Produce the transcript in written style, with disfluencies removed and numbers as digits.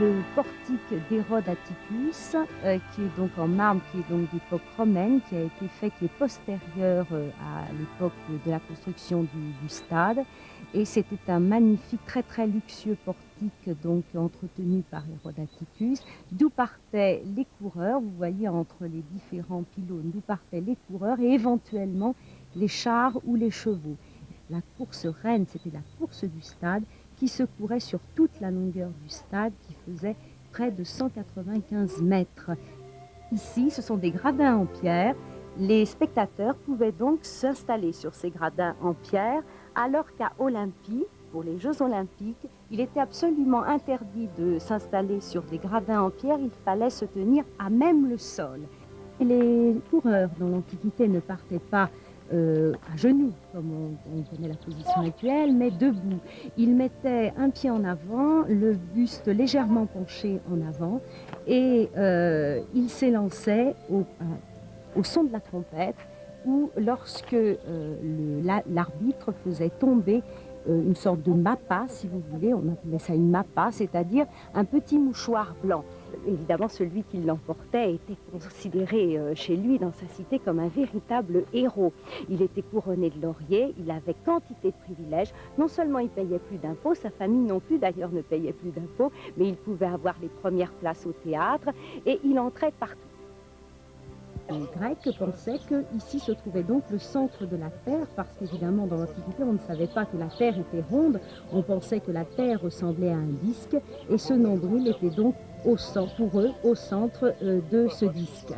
le portique d'Hérode Atticus, qui est donc en marbre, qui est donc d'époque romaine, qui a été fait, qui est postérieur à l'époque de la construction du stade. Et c'était un magnifique, très très luxueux portique, donc entretenu par Hérode Atticus, d'où partaient les coureurs. Vous voyez entre les différents pylônes, d'où partaient les coureurs et éventuellement les chars ou les chevaux. La course reine, c'était la course du stade, qui se courait sur toute la longueur du stade, qui faisait près de 195 mètres. Ici, ce sont des gradins en pierre. Les spectateurs pouvaient donc s'installer sur ces gradins en pierre, alors qu'à Olympie, pour les Jeux olympiques, il était absolument interdit de s'installer sur des gradins en pierre, il fallait se tenir à même le sol. Et les coureurs dans l'Antiquité ne partaient pas à genoux, comme on connaît la position actuelle, mais debout. Ils mettaient un pied en avant, le buste légèrement penché en avant, et ils s'élançaient au son de la trompette, ou lorsque l'arbitre faisait tomber une sorte de mappa, si vous voulez, on appelait ça une mappa, c'est-à-dire un petit mouchoir blanc. Évidemment, celui qui l'emportait était considéré chez lui, dans sa cité, comme un véritable héros. Il était couronné de laurier, il avait quantité de privilèges. Non seulement il payait plus d'impôts, sa famille non plus d'ailleurs ne payait plus d'impôts, mais il pouvait avoir les premières places au théâtre et il entrait partout. Les Grecs pensaient qu'ici se trouvait donc le centre de la Terre, parce qu'évidemment dans l'Antiquité on ne savait pas que la Terre était ronde, on pensait que la Terre ressemblait à un disque, et ce nombril était donc pour eux au centre de ce disque.